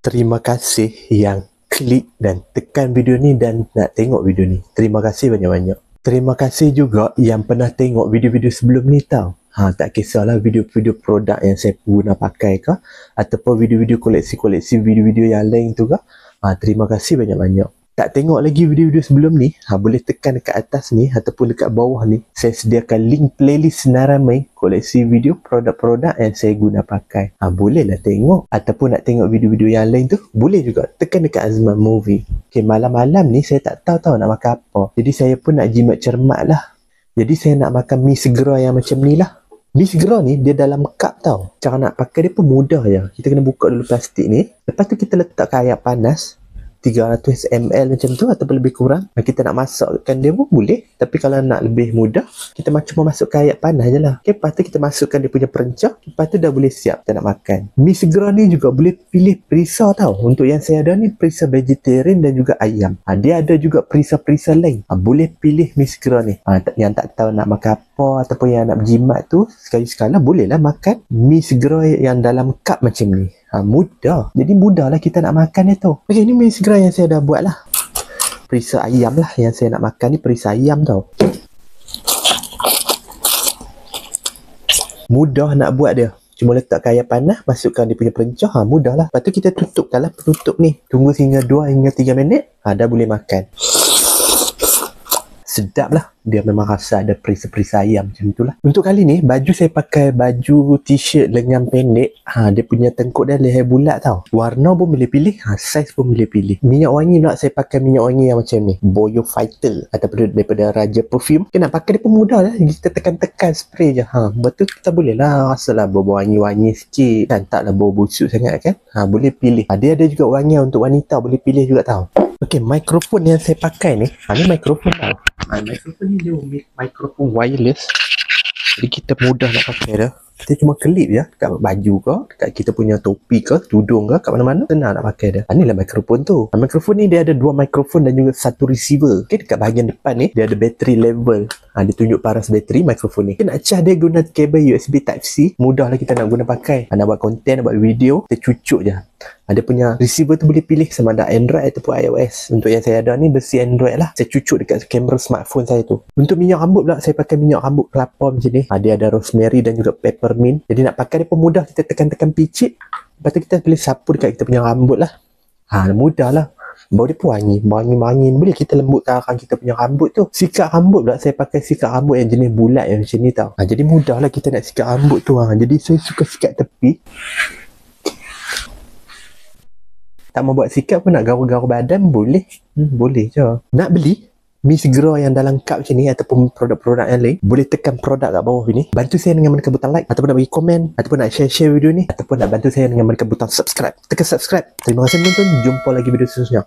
Terima kasih yang klik dan tekan video ni dan nak tengok video ni. Terima kasih banyak-banyak. Terima kasih juga yang pernah tengok video-video sebelum ni tau. Tak kisahlah video-video produk yang saya guna pakai ke, ataupun video-video koleksi-koleksi video-video yang lain tu ke. Terima kasih banyak-banyak. Tak tengok lagi video-video sebelum ni, boleh tekan dekat atas ni ataupun dekat bawah ni. Saya sediakan link playlist Naramai koleksi video produk-produk yang saya guna pakai. Bolehlah tengok. Ataupun nak tengok video-video yang lain tu, boleh juga tekan dekat Azman Movie. Okay, malam-malam ni saya tak tahu nak makan apa. Jadi saya pun nak jimat cermat lah. Jadi saya nak makan mi segera yang macam ni lah. Mi segera ni dia dalam cup tau. Cara nak pakai dia pun mudah je. Kita kena buka dulu plastik ni. Lepas tu kita letakkan air panas 300 ml macam tu ataupun lebih kurang. Kita nak masukkan dia pun boleh. Tapi kalau nak lebih mudah, kita cuma masukkan air panas je lah. Okay, lepas tu kita masukkan dia punya perencah. Lepas tu dah boleh siap kita nak makan. Mi segera ni juga boleh pilih perisa tau. Untuk yang saya ada ni perisa vegetarian dan juga ayam. Dia ada juga perisa-perisa lain. Boleh pilih mi segera ni. Yang tak tahu nak makan apa ataupun yang nak berjimat tu, sekali-sekala bolehlah makan mi segera yang dalam cup macam ni. Mudah. Jadi mudahlah kita nak makan dia tu. Okay, ni mi segera yang saya dah buat lah. Perisa ayam lah yang saya nak makan ni, perisa ayam tau. Mudah nak buat dia. Cuma letakkan air panas, masukkan dia punya perencah, mudah lah. Lepas tu kita tutupkan lah penutup ni. Tunggu sehingga 2 hingga 3 minit, dah boleh makan. Sedap lah. Dia memang rasa ada perisa-perisa ayam macam tu lah. Untuk kali ni, baju saya pakai baju t-shirt lengan pendek. Dia punya tengkuk dia leher bulat tau. Warna pun boleh pilih, saiz pun boleh pilih. Minyak wangi pula saya pakai minyak wangi yang macam ni. Boyo Vital ataupun daripada Raja Perfume. Nak pakai dia pun mudah lah. Kita tekan-tekan spray je. Betul kita boleh lah. Rasalah bau wangi-wangi sikit. Kan taklah bau busuk sangat kan. Boleh pilih. Dia ada juga wangi untuk wanita. Boleh pilih juga tau. Okay, mikrofon yang saya pakai ni. Ni mikrofon tau. Mikrofon ni dia mikrofon wireless. Jadi kita mudah nak pakai dah. Kita cuma kelip je kat baju ke, dekat kita punya topi ke, tudung ke, kat mana-mana senang nak pakai dah. Inilah mikrofon tu. Mikrofon ni dia ada 2 mikrofon dan juga 1 receiver. Okay, dekat bahagian depan ni dia ada bateri level. Dia tunjuk paras bateri mikrofon ni. Kita nak charge dia guna kabel USB Type-C. Mudahlah kita nak guna pakai. Nak buat konten, nak buat video, kita cucuk je. Dia punya receiver tu boleh pilih sama ada Android ataupun iOS. Untuk yang saya ada ni versi Android lah. Saya cucuk dekat kamera smartphone saya tu. Untuk minyak rambut pula, saya pakai minyak rambut kelapa macam ni. Dia ada rosemary dan juga peppermint. Jadi nak pakai dia pun mudah. Kita tekan-tekan picit. Lepas tu kita boleh sapu dekat kita punya rambut lah. Mudah lah. Bau dia pun wangi. Wangi-wangi. Boleh kita lembutkan kita punya rambut tu. Sikat rambut pula, saya pakai sikat rambut yang jenis bulat yang macam ni tau. Jadi mudah lah kita nak sikat rambut tu. Jadi saya suka sikat tepi. Tak mau buat sikat pun nak garuk-garuk badan boleh. Boleh je. Nak beli mi segera yang dalam cup macam ni ataupun produk-produk yang lain, boleh tekan produk kat bawah ni. Bantu saya dengan menekan butang like ataupun nak bagi komen ataupun nak share video ni ataupun nak bantu saya dengan menekan butang subscribe. Tekan subscribe. Terima kasih menonton. Jumpa lagi video seterusnya.